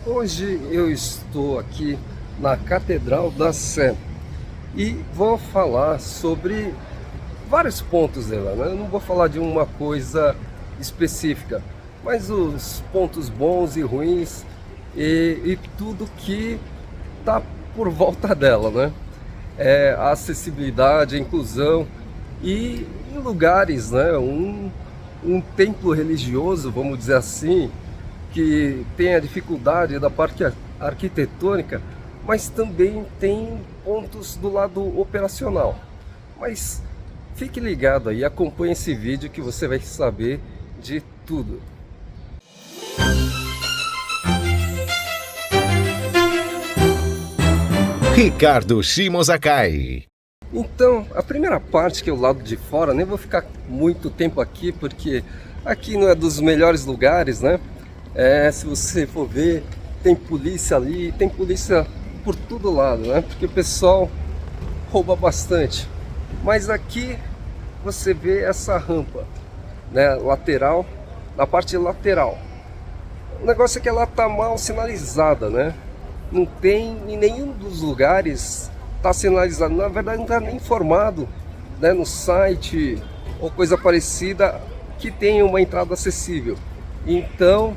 Hoje eu estou aqui na Catedral da Sé e vou falar sobre vários pontos dela, né? Eu não vou falar de uma coisa específica, mas os pontos bons e ruins e tudo que está por volta dela, né? A acessibilidade, a inclusão e em lugares, né? Um templo religioso, vamos dizer assim, que tem a dificuldade da parte arquitetônica, mas também tem pontos do lado operacional. Mas fique ligado aí, acompanhe esse vídeo que você vai saber de tudo. Ricardo Shimozakai. Então, a primeira parte, que é o lado de fora, nem vou ficar muito tempo aqui, porque aqui não é dos melhores lugares, né? Se você for ver, tem polícia ali, tem polícia por todo lado, né? Porque o pessoal rouba bastante. Mas aqui você vê essa rampa, né? Lateral, na parte lateral. O negócio é que ela tá mal sinalizada, né? Não tem em nenhum dos lugares tá sinalizado. Na verdade, não está nem informado, né, no site ou coisa parecida que tenha uma entrada acessível. Então,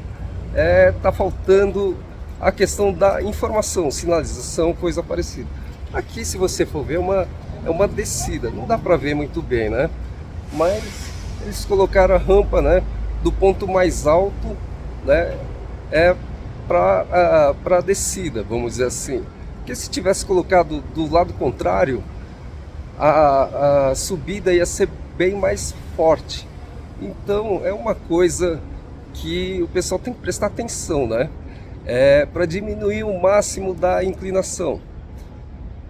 tá faltando a questão da informação, sinalização, coisa parecida. Aqui, se você for ver, é uma descida, não dá para ver muito bem, né? Mas eles colocaram a rampa, né, do ponto mais alto, né, para a descida, vamos dizer assim. Porque se tivesse colocado do lado contrário, a subida ia ser bem mais forte. Então é uma coisa que o pessoal tem que prestar atenção, né? Para diminuir o máximo da inclinação.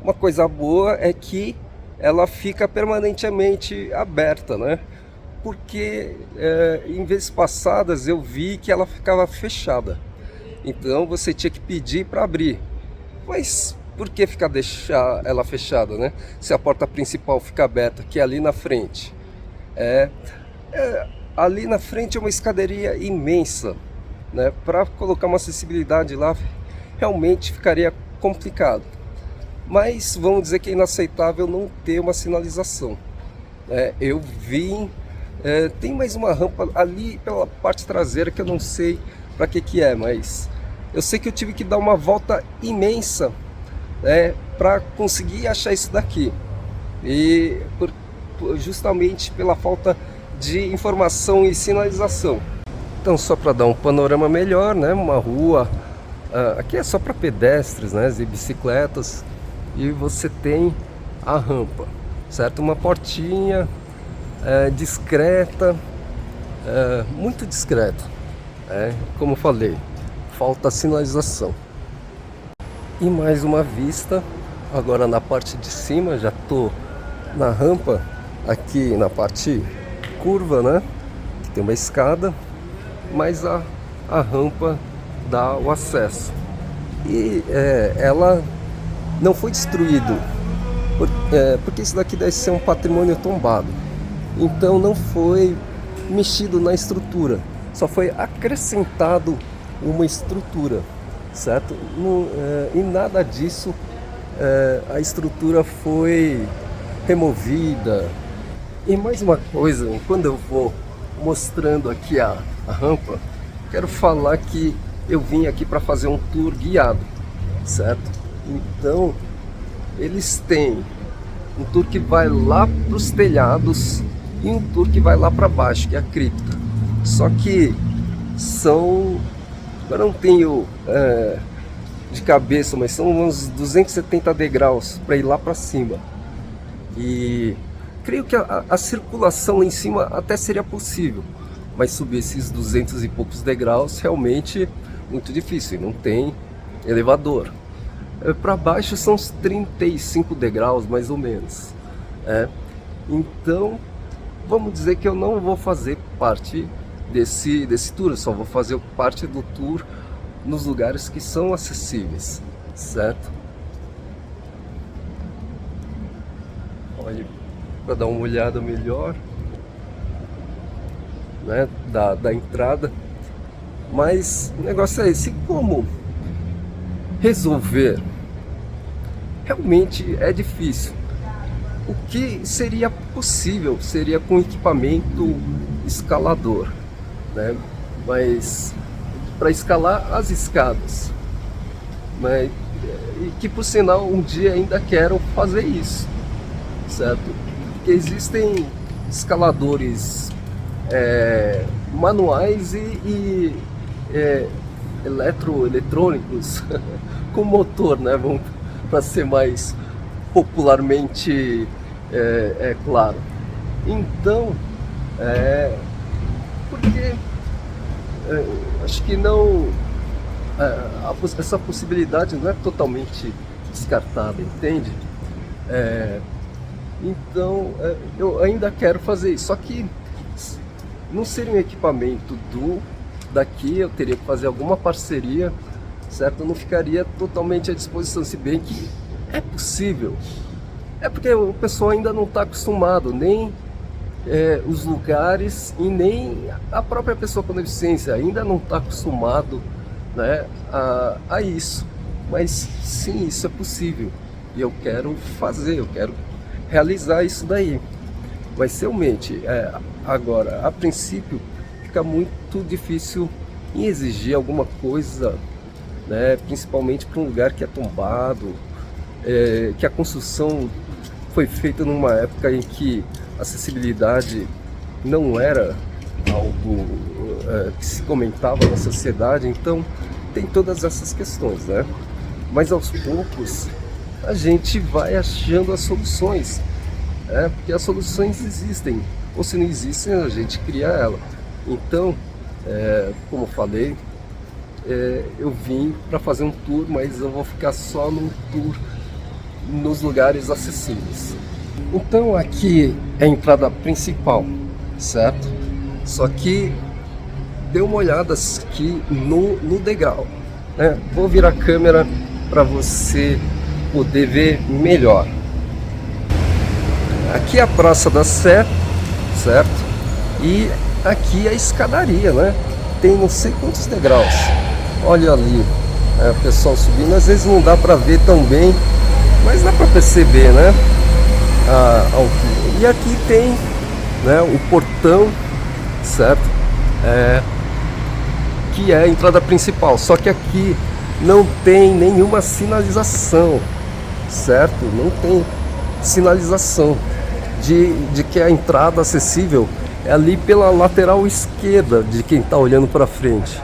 Uma coisa boa é que ela fica permanentemente aberta, né? Porque em vezes passadas eu vi que ela ficava fechada. Então você tinha que pedir para abrir. Mas por que deixar ela fechada, né? Se a porta principal fica aberta, que é ali na frente. Ali na frente é uma escadaria imensa, né? Para colocar uma acessibilidade lá, realmente ficaria complicado. Mas vamos dizer que é inaceitável não ter uma sinalização. Eu vim, tem mais uma rampa ali pela parte traseira que eu não sei para que é, mas eu sei que eu tive que dar uma volta imensa, para conseguir achar isso daqui. E justamente pela falta de informação e sinalização. Então, só para dar um panorama melhor, né? Uma rua, aqui é só para pedestres, né? E bicicletas. E você tem a rampa, certo? Uma portinha discreta, muito discreta, como eu falei. Falta sinalização. E mais uma vista, agora na parte de cima, já tô na rampa, aqui na parte curva, né? Que tem uma escada, mas a rampa dá o acesso. E ela não foi destruído, porque isso daqui deve ser um patrimônio tombado. Então não foi mexido na estrutura, só foi acrescentado uma estrutura, certo? E nada disso, a estrutura foi removida. E mais uma coisa, quando eu vou mostrando aqui a rampa, quero falar que eu vim aqui para fazer um tour guiado, certo? Então eles têm um tour que vai lá para os telhados e um tour que vai lá para baixo, que é a cripta. Só que eu não tenho de cabeça, mas são uns 270 degraus para ir lá para cima. E creio que a circulação lá em cima até seria possível, mas subir esses 200 e poucos degraus realmente muito difícil, e não tem elevador. Para baixo são uns 35 degraus mais ou menos. Então vamos dizer que eu não vou fazer parte desse tour, eu só vou fazer parte do tour nos lugares que são acessíveis, certo? Olha, para dar uma olhada melhor, né, da entrada. Mas o negócio é esse, como resolver, realmente é difícil. O que seria possível seria com equipamento escalador, né? Mas para escalar as escadas, mas e que por sinal um dia ainda quero fazer isso, certo? Porque existem escaladores manuais e eletrônicos com motor, né? Para ser mais popularmente claro. Então, porque acho que não essa possibilidade não é totalmente descartada, entende? Então eu ainda quero fazer isso, só que não seria um equipamento daqui, eu teria que fazer alguma parceria, certo? Eu não ficaria totalmente à disposição, se bem que é possível. É porque o pessoal ainda não está acostumado, nem os lugares e nem a própria pessoa com deficiência ainda não está acostumado, né, a isso. Mas sim, isso é possível e eu quero fazer, eu quero realizar isso daí. Mas realmente, agora, a princípio, fica muito difícil em exigir alguma coisa, né, principalmente para um lugar que é tombado, que a construção foi feita numa época em que a acessibilidade não era algo que se comentava na sociedade, então tem todas essas questões, né? Mas aos poucos a gente vai achando as soluções, porque as soluções existem, ou se não existem a gente cria ela. Então, como falei, eu vim para fazer um tour, mas eu vou ficar só num tour nos lugares acessíveis. Então aqui é a entrada principal, certo? Só que dê uma olhada aqui no degrau, né? Vou virar a câmera para você poder ver melhor. Aqui é a Praça da Sé, certo? E aqui é a escadaria, né? Tem não sei quantos degraus. Olha ali, o pessoal subindo. Às vezes não dá para ver tão bem, mas dá para perceber, né? A altura. E aqui tem, né, o portão, certo? Que é a entrada principal. Só que aqui não tem nenhuma sinalização, certo? Não tem sinalização de que a entrada acessível é ali pela lateral esquerda de quem está olhando para frente.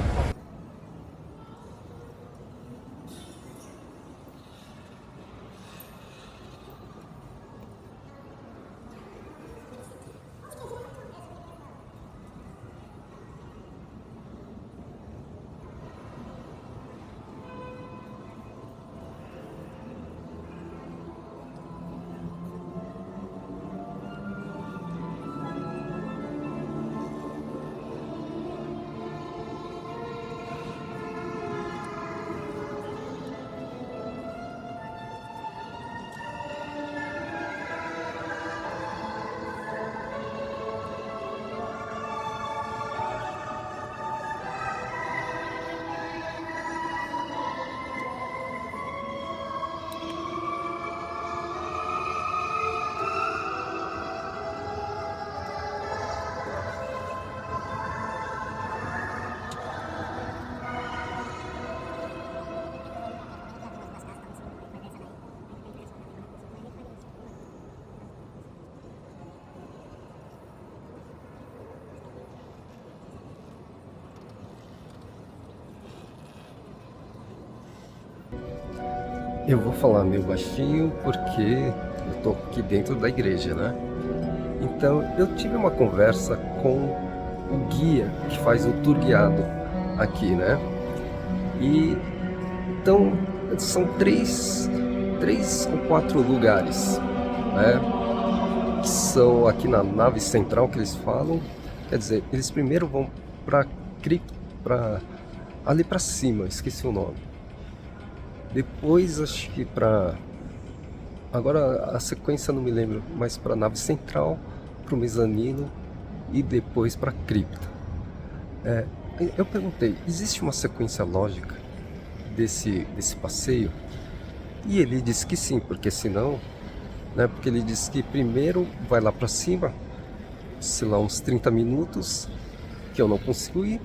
Eu vou falar meio baixinho porque eu tô aqui dentro da igreja, né? Então eu tive uma conversa com o guia que faz o tour guiado aqui, né? E então são três ou quatro lugares, né? Que são aqui na nave central que eles falam. Quer dizer, eles primeiro vão para ali para cima, esqueci o nome. Depois acho que agora a sequência não me lembro, mas para a nave central, para o mezanino e depois para a cripta. Eu perguntei, existe uma sequência lógica desse passeio? E ele disse que sim, porque senão, né? Porque ele disse que primeiro vai lá para cima, sei lá, uns 30 minutos, que eu não consigo ir,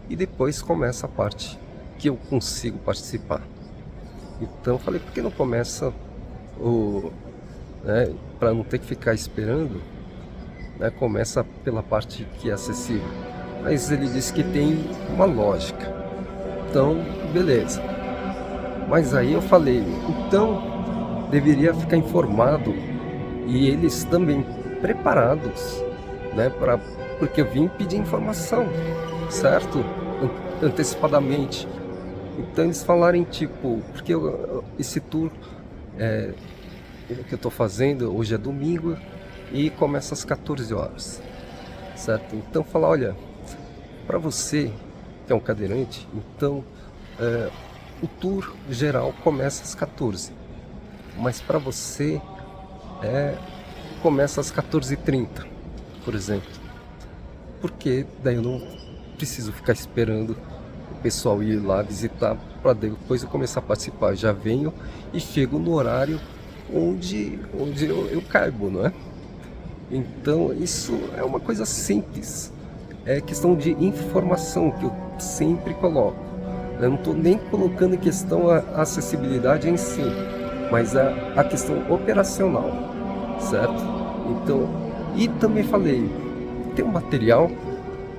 e depois começa a parte que eu consigo participar. Então eu falei, por que não começa né, para não ter que ficar esperando, né, começa pela parte que é acessível. Mas ele disse que tem uma lógica. Então, beleza. Mas aí eu falei, então deveria ficar informado e eles também preparados, né, porque eu vim pedir informação, certo? Antecipadamente. Então eles falarem tipo, porque esse tour que eu estou fazendo hoje é domingo e começa às 14 horas, certo? Então falar, olha, para você que é um cadeirante, então o tour geral começa às 14, mas para você começa às 14h30, por exemplo, porque daí eu não preciso ficar esperando o pessoal ir lá visitar para depois eu começar a participar. Eu já venho e chego no horário onde eu caibo, não é? Então isso é uma coisa simples, é questão de informação que eu sempre coloco. Eu não estou nem colocando em questão a acessibilidade em si, mas a questão operacional, certo? Então, e também falei, tem um material,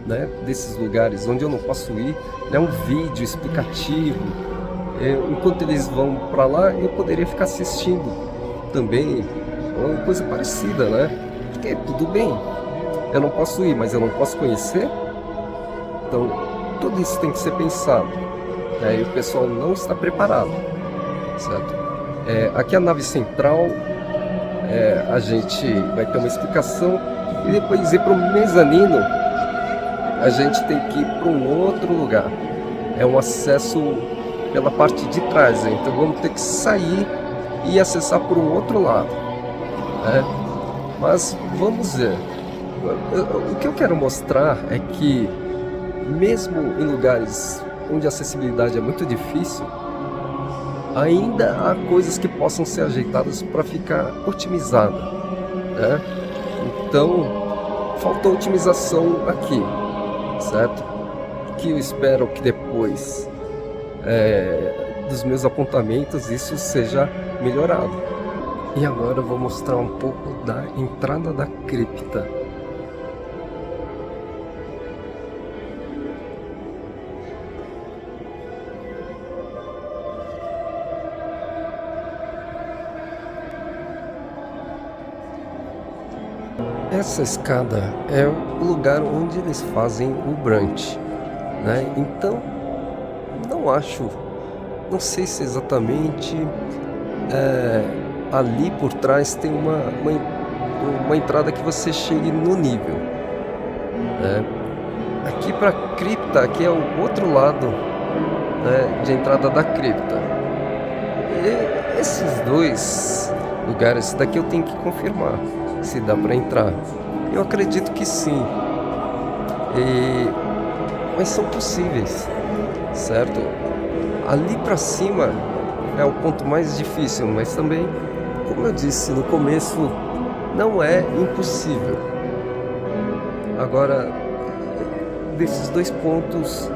né, desses lugares onde eu não posso ir, né, um vídeo explicativo, enquanto eles vão para lá eu poderia ficar assistindo também, uma coisa parecida, né? Porque tudo bem, eu não posso ir, mas eu não posso conhecer, então tudo isso tem que ser pensado, né, e o pessoal não está preparado, certo? Aqui a nave central, a gente vai ter uma explicação e depois ir para o mezanino. A gente tem que ir para um outro lugar. É um acesso pela parte de trás, né? Então vamos ter que sair e acessar por um outro lado, né? Mas vamos ver. O que eu quero mostrar é que mesmo em lugares onde a acessibilidade é muito difícil, ainda há coisas que possam ser ajeitadas para ficar otimizada, né? Então faltou otimização aqui, certo? Que eu espero que depois dos meus apontamentos isso seja melhorado. E agora eu vou mostrar um pouco da entrada da cripta. Essa escada é o lugar onde eles fazem o brunch, né? Então, não sei se exatamente ali por trás tem uma entrada que você chegue no nível, né? Aqui para a cripta, aqui é o outro lado, né, de entrada da cripta. E esses dois lugares, daqui eu tenho que confirmar se dá para entrar. Eu acredito que sim, mas são possíveis, certo? Ali para cima é o ponto mais difícil, mas também, como eu disse no começo, não é impossível. Agora, desses dois pontos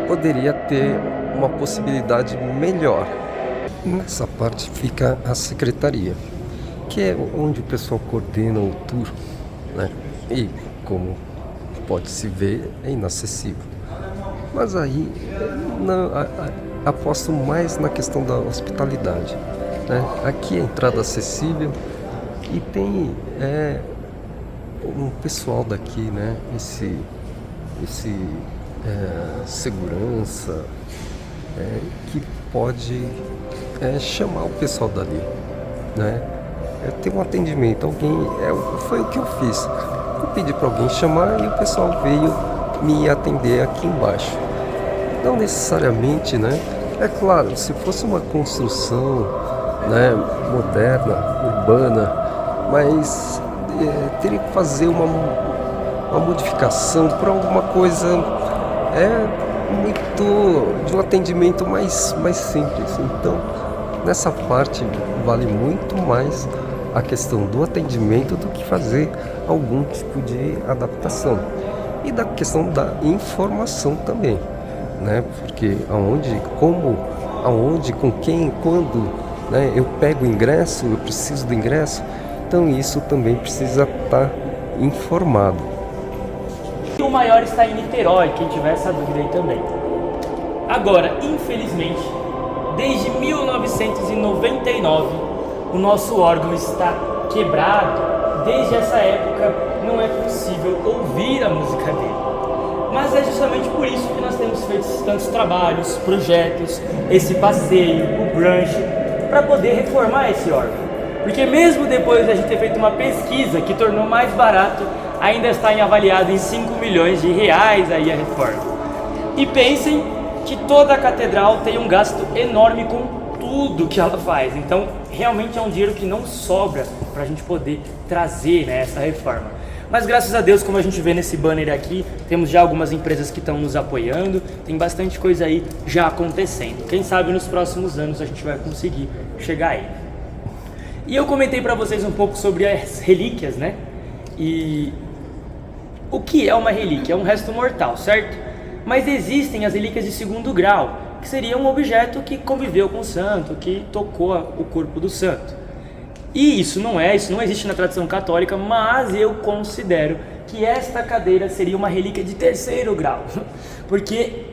poderia ter uma possibilidade melhor. Nessa parte fica a secretaria, que é onde o pessoal coordena o tour, né? E como pode-se ver, é inacessível. Mas aí aposto mais na questão da hospitalidade, né? Aqui é a entrada acessível e tem um pessoal daqui, né? Esse segurança que pode chamar o pessoal dali, né? Ter um atendimento, foi o que eu fiz. Eu pedi para alguém chamar e o pessoal veio me atender aqui embaixo. Não necessariamente, né? É claro, se fosse uma construção, né, moderna, urbana, mas teria que fazer uma modificação para alguma coisa de um atendimento mais simples. Então, nessa parte vale muito mais a questão do atendimento do que fazer algum tipo de adaptação. E da questão da informação também, né? Porque aonde, com quem, quando, né? Eu pego o ingresso, eu preciso do ingresso, então isso também precisa estar informado. E o maior está em Niterói, quem tiver essa dúvida aí também. Agora, infelizmente, desde 1999, o nosso órgão está quebrado. Desde essa época, não é possível ouvir a música dele. Mas é justamente por isso que nós temos feito tantos trabalhos, projetos, esse passeio, o brunch, para poder reformar esse órgão. Porque mesmo depois de a gente ter feito uma pesquisa que tornou mais barato, ainda está avaliado em 5 milhões de reais aí a reforma. E pensem que toda a catedral tem um gasto enorme com tudo que ela faz. Então, realmente é um dinheiro que não sobra para a gente poder trazer, né, essa reforma. Mas graças a Deus, como a gente vê nesse banner aqui, temos já algumas empresas que estão nos apoiando, tem bastante coisa aí já acontecendo. Quem sabe nos próximos anos a gente vai conseguir chegar aí. E eu comentei para vocês um pouco sobre as relíquias, né? E o que é uma relíquia? É um resto mortal, certo? Mas existem as relíquias de segundo grau, que seria um objeto que conviveu com o santo, que tocou o corpo do santo. E isso não existe na tradição católica, mas eu considero que esta cadeira seria uma relíquia de terceiro grau, porque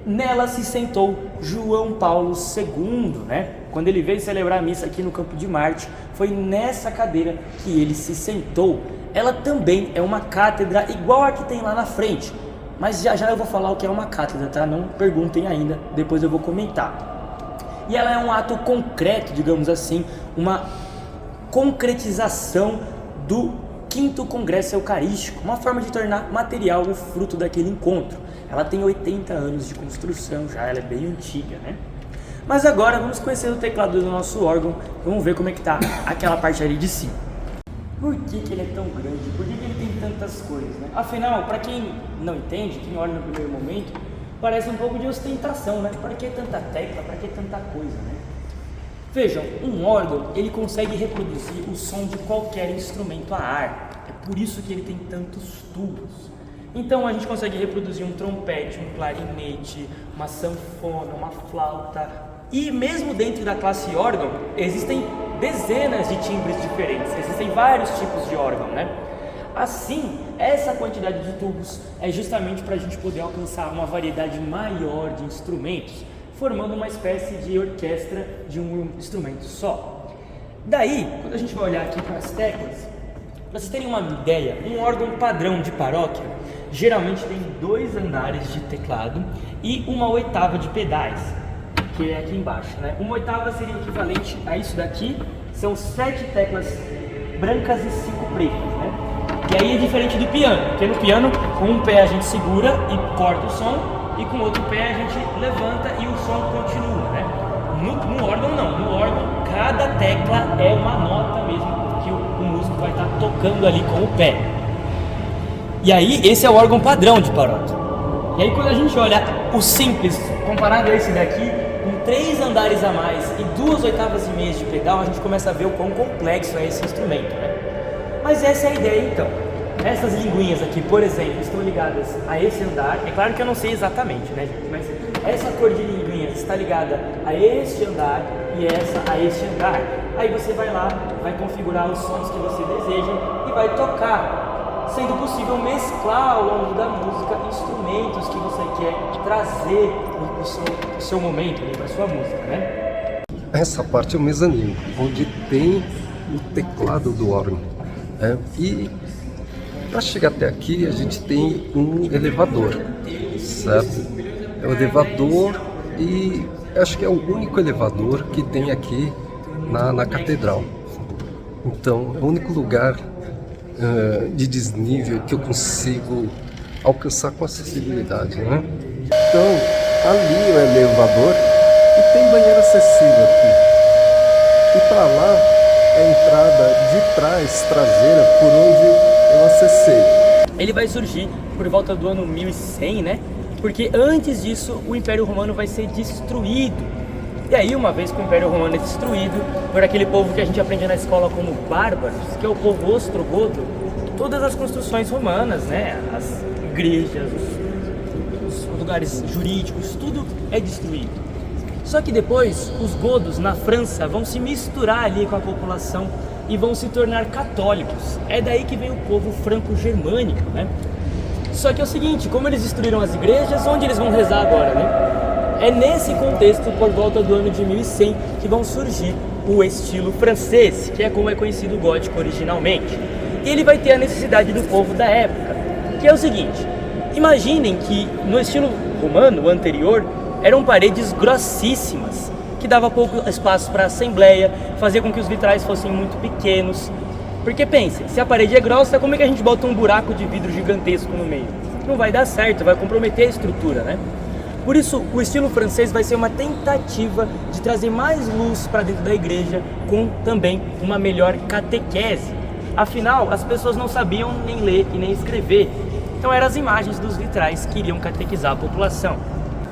nela se sentou João Paulo II, né? Quando ele veio celebrar a missa aqui no Campo de Marte, foi nessa cadeira que ele se sentou. Ela também é uma cátedra igual a que tem lá na frente, mas já eu vou falar o que é uma cátedra, tá? Não perguntem ainda, depois eu vou comentar. E ela é um ato concreto, digamos assim, uma concretização do 5º Congresso Eucarístico, uma forma de tornar material o fruto daquele encontro. Ela tem 80 anos de construção já, ela é bem antiga, né? Mas agora vamos conhecer o teclado do nosso órgão, vamos ver como é que tá aquela parte ali de cima. Por que ele é tão grande? Por que ele tem tantas coisas, né? Afinal, para quem não entende, quem olha no primeiro momento, parece um pouco de ostentação, né? Para que tanta tecla, para que tanta coisa, né? Vejam, um órgão, ele consegue reproduzir o som de qualquer instrumento a ar. É por isso que ele tem tantos tubos. Então a gente consegue reproduzir um trompete, um clarinete, uma sanfona, uma flauta. E mesmo dentro da classe órgão, existem dezenas de timbres diferentes. Existem vários tipos de órgão, né? Assim, essa quantidade de tubos é justamente para a gente poder alcançar uma variedade maior de instrumentos, formando uma espécie de orquestra de um instrumento só. Daí, quando a gente vai olhar aqui para as teclas, para vocês terem uma ideia, um órgão padrão de paróquia geralmente tem 2 andares de teclado e 1/8 de pedais, que é aqui embaixo, né? 1/8 seria equivalente a isso daqui, são 7 teclas brancas e 5 pretas, né? E aí é diferente do piano, porque no piano, com um pé a gente segura e corta o som, e com o outro pé a gente levanta e o som continua, né? No órgão não, no órgão cada tecla é uma nota mesmo que o músico vai estar tocando ali com o pé. E aí esse é o órgão padrão de paróquia. E aí quando a gente olha o simples comparado a esse daqui, com 3 andares a mais e 2/8 de pedal, a gente começa a ver o quão complexo é esse instrumento, né? Mas essa é a ideia então. Essas linguinhas aqui, por exemplo, estão ligadas a esse andar. É claro que eu não sei exatamente, né, gente? Mas essa cor de linguinhas está ligada a este andar e essa a este andar. Aí você vai lá, vai configurar os sons que você deseja e vai tocar, sendo possível mesclar ao longo da música instrumentos que você quer trazer para o seu momento, para a sua música, né? Essa parte é o mezanino, onde tem o teclado do órgão. E para chegar até aqui a gente tem um elevador, certo? É o elevador e acho que é o único elevador que tem aqui na catedral. Então é o único lugar de desnível que eu consigo alcançar com acessibilidade, né? Então ali é o elevador e tem banheiro acessível aqui. E para lá é a entrada de trás, traseira, por onde eu acessei. Ele vai surgir por volta do ano 1100, né? Porque antes disso o Império Romano vai ser destruído. E aí, uma vez que o Império Romano é destruído por aquele povo que a gente aprende na escola como bárbaros, que é o povo ostrogodo, todas as construções romanas, né, as igrejas, os lugares jurídicos, tudo é destruído. Só que depois, os godos na França vão se misturar ali com a população e vão se tornar católicos. É daí que vem o povo franco-germânico, né? Só que é o seguinte, como eles destruíram as igrejas, onde eles vão rezar agora, né? É nesse contexto, por volta do ano de 1100, que vão surgir o estilo francês, que é como é conhecido o gótico originalmente. E ele vai ter a necessidade do povo da época, que é o seguinte, imaginem que no estilo romano, o anterior, eram paredes grossíssimas, que dava pouco espaço para a assembleia, fazia com que os vitrais fossem muito pequenos. Porque pensem, se a parede é grossa, como é que a gente bota um buraco de vidro gigantesco no meio? Não vai dar certo, vai comprometer a estrutura, né? Por isso, o estilo francês vai ser uma tentativa de trazer mais luz para dentro da igreja, com também uma melhor catequese. Afinal, as pessoas não sabiam nem ler e nem escrever, então eram as imagens dos vitrais que iriam catequizar a população.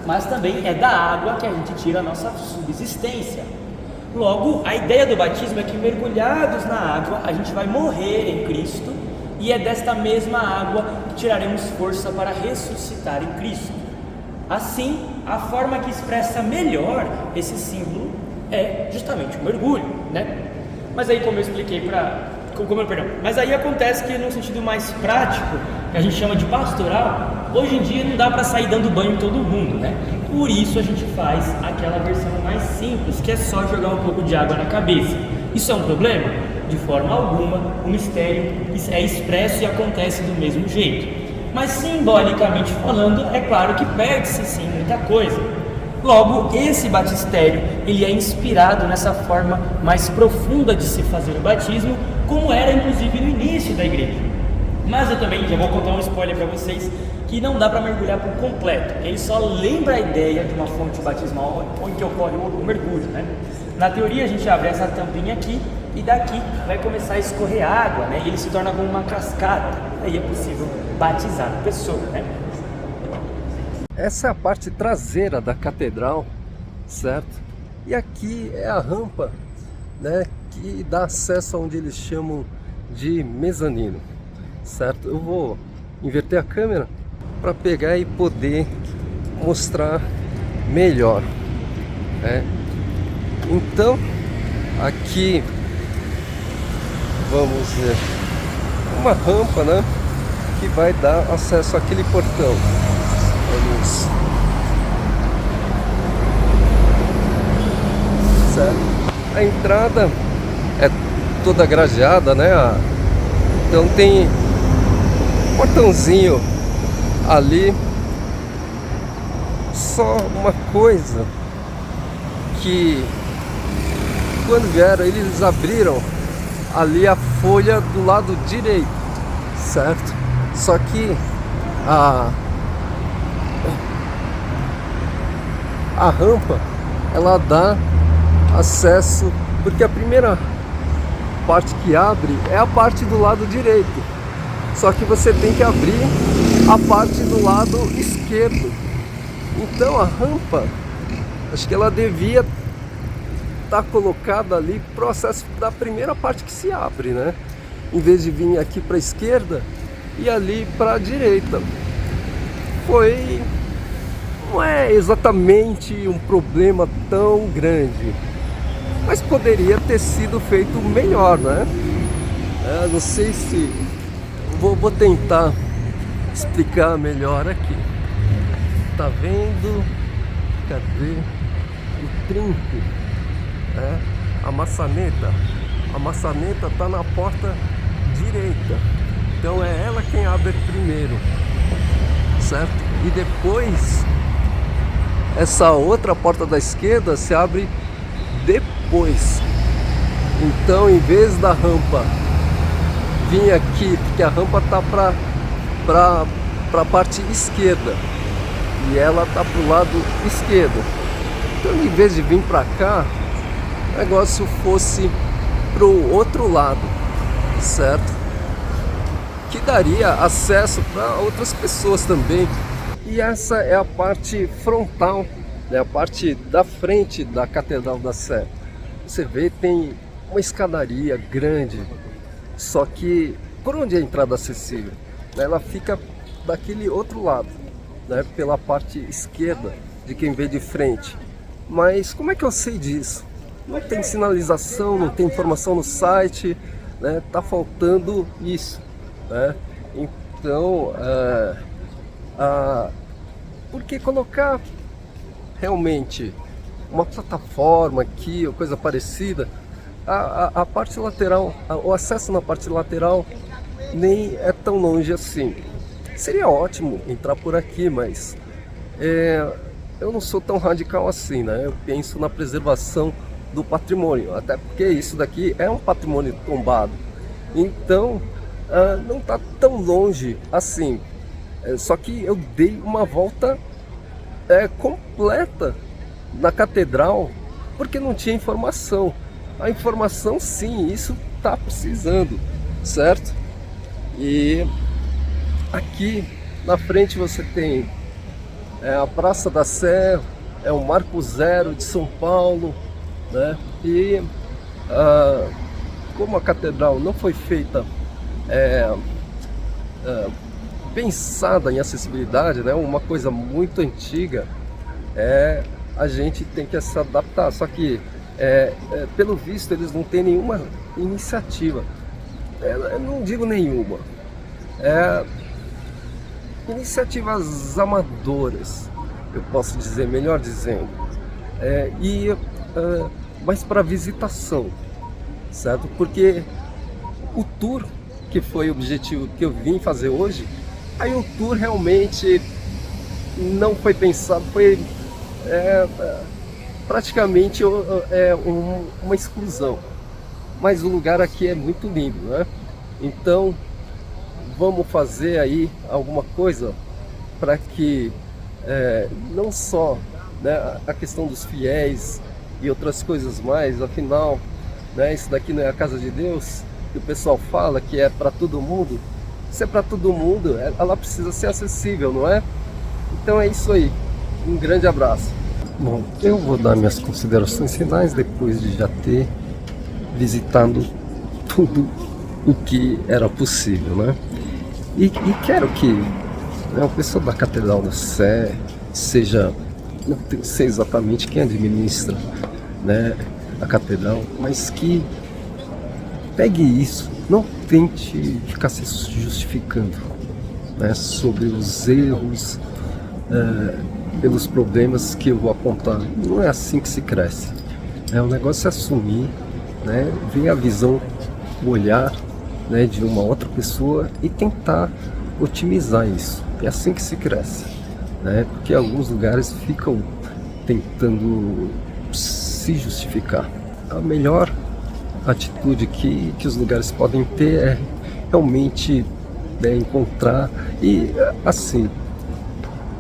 Mas também é da água que a gente tira a nossa subsistência. Logo, a ideia do batismo é que mergulhados na água, a gente vai morrer em Cristo, e é desta mesma água que tiraremos força para ressuscitar em Cristo. Assim, a forma que expressa melhor esse símbolo é justamente o mergulho, né? Mas aí, como eu expliquei mas aí acontece que no sentido mais prático, que a gente chama de pastoral, hoje em dia não dá para sair dando banho em todo mundo, né? Por isso a gente faz aquela versão mais simples, que é só jogar um pouco de água na cabeça. Isso é um problema? De forma alguma, o mistério é expresso e acontece do mesmo jeito. Mas simbolicamente falando, é claro que perde-se sim muita coisa. Logo, esse batistério, ele é inspirado nessa forma mais profunda de se fazer o batismo, como era inclusive no início da igreja. Mas eu também já vou contar um spoiler para vocês, que não dá para mergulhar por completo. Ele só lembra a ideia de uma fonte batismal onde ocorre o mergulho, né? Na teoria, a gente abre essa tampinha aqui e daqui vai começar a escorrer água, né? E ele se torna como uma cascata. Aí é possível batizar a pessoa, né? Essa é a parte traseira da catedral, certo? E aqui é a rampa, né, que dá acesso a onde eles chamam de mezanino, certo? Eu vou inverter a câmera para pegar e poder mostrar melhor, né? Então, aqui vamos ver uma rampa, né, que vai dar acesso àquele portão. Vamos. Certo? A entrada é toda gradeada, né? Então tem um portãozinho ali. Só uma coisa que quando vieram eles abriram ali a folha do lado direito, certo? Só que a rampa, ela dá acesso, porque a primeira parte que abre é a parte do lado direito, só que você tem que abrir a parte do lado esquerdo. Então a rampa, acho que ela devia estar colocada ali pro acesso da primeira parte que se abre, né? Em vez de vir aqui para a esquerda e ali para a direita. Não é exatamente um problema tão grande, mas poderia ter sido feito melhor, né? Não sei se... Vou tentar explicar melhor aqui. Tá vendo? Cadê o trinco? A maçaneta. A maçaneta tá na porta direita. Então é ela quem abre primeiro, certo? E depois essa outra porta da esquerda se abre depois. Então, em vez da rampa vir aqui, porque a rampa tá para a parte esquerda e ela tá pro lado esquerdo. Então, em vez de vir para cá, o negócio fosse pro outro lado, certo? Que daria acesso para outras pessoas também E essa é a parte frontal, né, a parte da frente da Catedral da Sé. Você vê, tem uma escadaria grande, só que por onde é a entrada acessível? Ela fica daquele outro lado, né, pela parte esquerda de quem vê de frente. Mas como é que eu sei disso? Não tem sinalização, não tem informação no site, né? Tá faltando isso, né? Então, por que colocar realmente uma plataforma aqui ou coisa parecida? A parte lateral, o acesso na parte lateral nem é tão longe assim. Seria ótimo entrar por aqui, mas eu não sou tão radical assim, né? Eu penso na preservação do patrimônio, até porque isso daqui é um patrimônio tombado. Então, não está tão longe assim. Só que eu dei uma volta completa na catedral porque não tinha informação. A informação, sim, isso está precisando, certo? E aqui na frente você tem a Praça da Sé, é o Marco Zero de São Paulo, né? E como a catedral não foi feita pensada em acessibilidade, né? Uma coisa muito antiga, a gente tem que se adaptar. Só que pelo visto eles não têm nenhuma iniciativa, eu não digo nenhuma, iniciativas amadoras, eu posso dizer, melhor dizendo, mas para visitação, certo? Porque o tour, que foi o objetivo que eu vim fazer hoje, aí o tour realmente não foi pensado, foi praticamente uma exclusão. Mas o lugar aqui é muito lindo, né? Então vamos fazer aí alguma coisa para que não só, né, a questão dos fiéis e outras coisas mais, afinal, né, isso daqui não é a casa de Deus, que o pessoal fala que é para todo mundo. Se é para todo mundo, ela precisa ser acessível, não é? Então é isso aí, um grande abraço. Bom, eu vou dar minhas considerações finais depois de já ter visitado tudo o que era possível, né? E quero que, né, o pessoal da Catedral da Sé seja, não sei exatamente quem administra, né, a catedral, mas que pegue isso, não tente ficar se justificando, né, sobre os erros, pelos problemas que eu vou apontar. Não é assim que se cresce. O negócio é assumir, né, ver a visão, o olhar, né, de uma outra pessoa e tentar otimizar isso. É assim que se cresce, né, porque alguns lugares ficam tentando se justificar. A melhor atitude que os lugares podem ter é realmente encontrar e assim,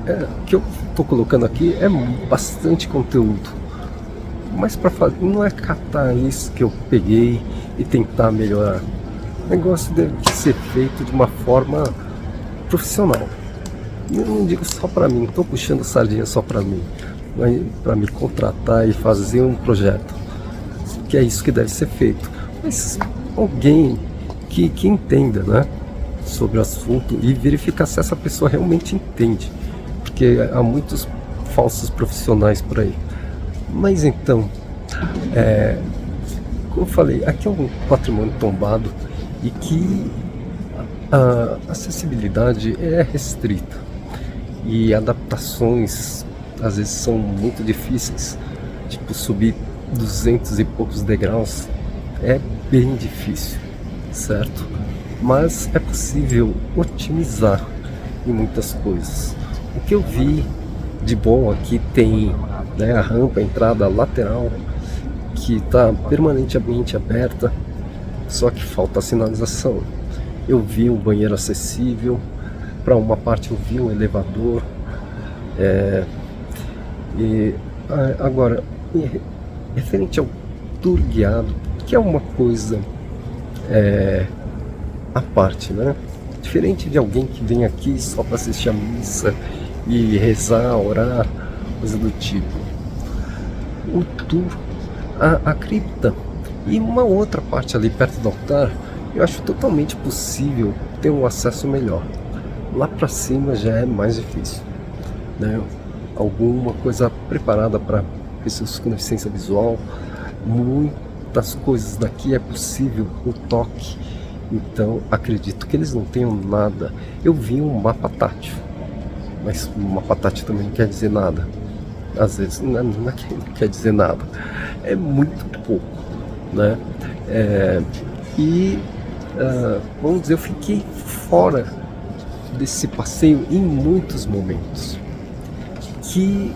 o que eu estou colocando aqui é bastante conteúdo, mas para fazer, não é catar isso que eu peguei e tentar melhorar. O negócio deve ser feito de uma forma profissional. Eu não digo só para mim, não estou puxando sardinha só para mim, mas para me contratar e fazer um projeto, que é isso que deve ser feito. Mas alguém que entenda, né, sobre o assunto e verificar se essa pessoa realmente entende, porque há muitos falsos profissionais por aí. Mas então, como eu falei, aqui é um patrimônio tombado e que a acessibilidade é restrita e adaptações às vezes são muito difíceis, tipo subir 200 e poucos degraus é bem difícil, certo? Mas é possível otimizar em muitas coisas. O que eu vi de bom aqui tem, né, a rampa, a entrada lateral, que está permanentemente aberta, só que falta a sinalização. Eu vi um banheiro acessível, para uma parte eu vi um elevador, agora, referente ao tour guiado, que é uma coisa à parte, né? Diferente de alguém que vem aqui só para assistir a missa e rezar, orar, coisa do tipo. O tour, a cripta e uma outra parte ali perto do altar, eu acho totalmente possível ter um acesso melhor. Lá para cima já é mais difícil, né? Alguma coisa preparada para pessoas com deficiência visual, muitas coisas daqui é possível o toque. Então acredito que eles não tenham nada. Eu vi um mapa tátil, mas um mapa tátil também não quer dizer nada. Às vezes não quer dizer nada, é muito pouco, né? Vamos dizer, eu fiquei fora desse passeio em muitos momentos, que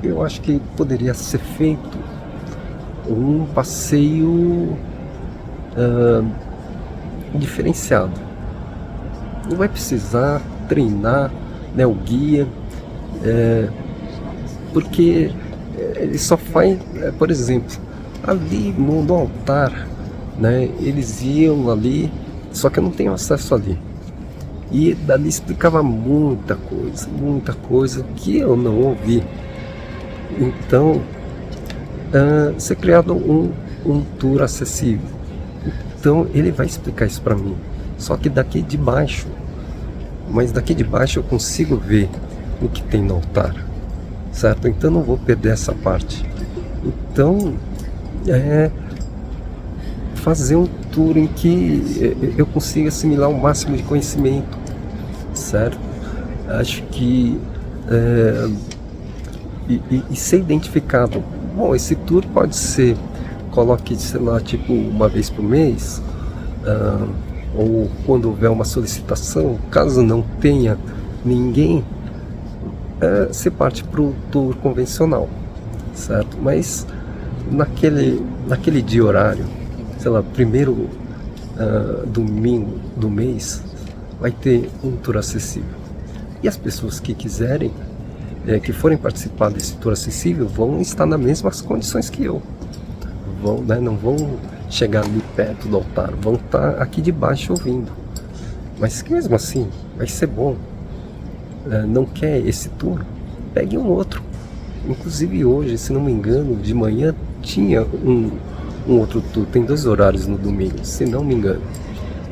eu acho que poderia ser feito um passeio diferenciado. Não vai precisar treinar, né, o guia, porque ele só faz, por exemplo, ali no altar, né, eles iam ali, só que eu não tenho acesso ali. E dali explicava muita coisa que eu não ouvi. Então, ser criado um tour acessível. Então, ele vai explicar isso para mim. Só que daqui de baixo, mas daqui de baixo eu consigo ver o que tem no altar, certo? Então, não vou perder essa parte. Então, fazer um tour em que eu consiga assimilar o máximo de conhecimento, certo? Acho que e ser identificado. Bom, esse tour pode ser, coloque, sei lá, tipo uma vez por mês, ou quando houver uma solicitação. Caso não tenha ninguém, você parte para o tour convencional, certo? Mas naquele dia horário, sei lá, primeiro domingo do mês, vai ter um tour acessível. E as pessoas que quiserem, que forem participar desse tour acessível, vão estar nas mesmas condições que eu. Né, não vão chegar ali perto do altar, vão estar aqui de baixo ouvindo. Mas que mesmo assim vai ser bom. Não quer esse tour? Pegue um outro. Inclusive hoje, se não me engano, de manhã tinha um outro tour. Tem 2 horários no domingo, se não me engano.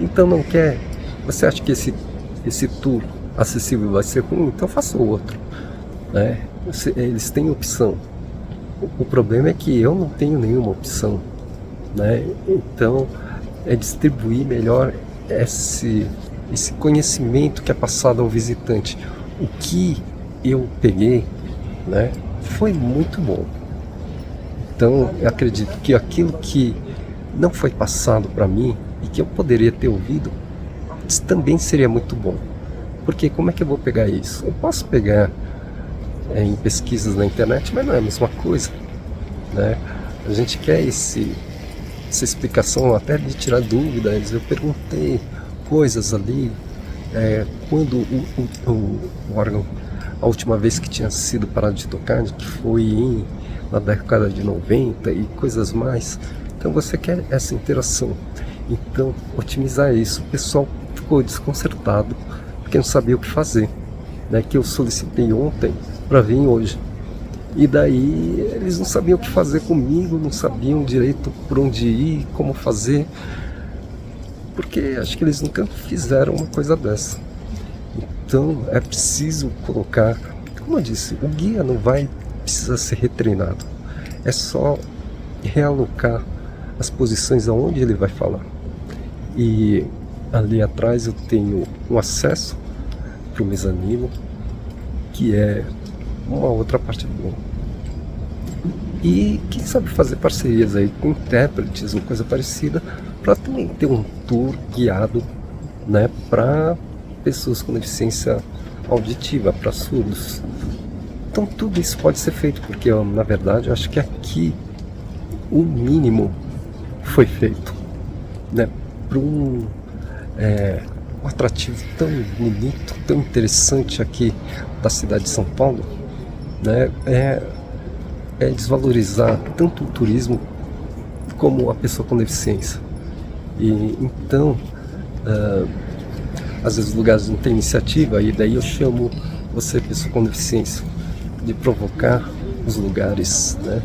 Então não quer? Você acha que esse tour acessível vai ser ruim? Então faça o outro, né? Eles têm opção. O problema é que eu não tenho nenhuma opção, né? Então é distribuir melhor esse conhecimento que é passado ao visitante. O que eu peguei, né, foi muito bom. Então eu acredito que aquilo que não foi passado para mim e que eu poderia ter ouvido também seria muito bom. Porque como é que eu vou pegar isso? Eu posso pegar em pesquisas na internet, mas não é a mesma coisa, né? A gente quer essa explicação até de tirar dúvidas. Eu perguntei coisas ali, quando o órgão, a última vez que tinha sido parado de tocar, que foi na década de 90 e coisas mais. Então você quer essa interação. Então, otimizar isso. O pessoal ficou desconcertado porque não sabia o que fazer, né? Que eu solicitei ontem para vir hoje. E daí eles não sabiam o que fazer comigo, não sabiam direito por onde ir, como fazer, porque acho que eles nunca fizeram uma coisa dessa. Então é preciso colocar, como eu disse, o guia não vai precisar ser retreinado, é só realocar as posições aonde ele vai falar. E ali atrás eu tenho um acesso para o mezanino, que é uma outra parte boa. E quem sabe fazer parcerias aí com intérpretes ou coisa parecida, para também ter um tour guiado, né, para pessoas com deficiência auditiva, para surdos. Então tudo isso pode ser feito, porque na verdade eu acho que aqui o mínimo foi feito, né, para um atrativo tão bonito, tão interessante aqui da cidade de São Paulo, né? Desvalorizar tanto o turismo como a pessoa com deficiência. E então, às vezes lugares não tem iniciativa, e daí eu chamo você, pessoa com deficiência, de provocar os lugares, né?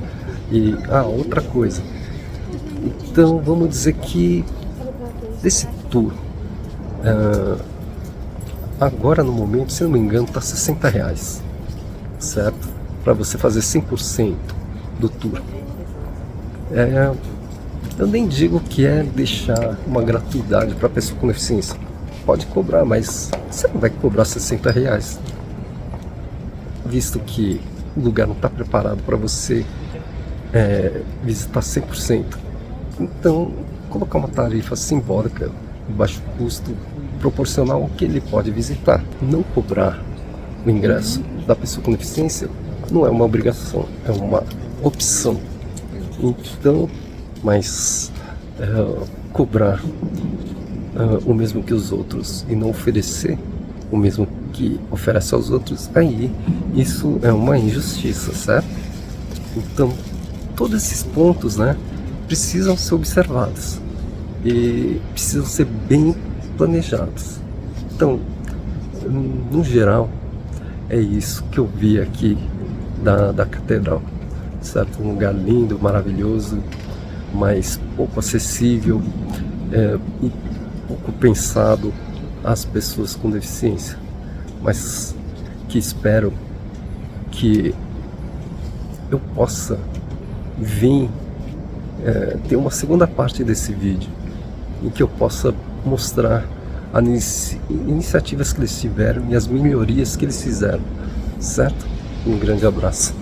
E outra coisa. Então vamos dizer que desse tour, agora no momento, se não me engano, está R$60, certo? Para você fazer 100% do tour. Eu nem digo que é deixar uma gratuidade para a pessoa com deficiência. Pode cobrar, mas você não vai cobrar R$60, visto que o lugar não está preparado para você visitar 100%. Então, colocar uma tarifa simbólica de baixo custo, proporcional ao que ele pode visitar. Não cobrar o ingresso da pessoa com deficiência não é uma obrigação, é uma opção. Então, mas cobrar o mesmo que os outros e não oferecer o mesmo que oferece aos outros, aí isso é uma injustiça, certo? Então, todos esses pontos, né, precisam ser observados e precisam ser bem planejados. Então, no geral, é isso que eu vi aqui da catedral, certo? Um lugar lindo, maravilhoso, mas pouco acessível e pouco pensado às pessoas com deficiência, mas que espero que eu possa vir ter uma segunda parte desse vídeo em que eu possa mostrar as iniciativas que eles tiveram e as melhorias que eles fizeram, certo? Um grande abraço.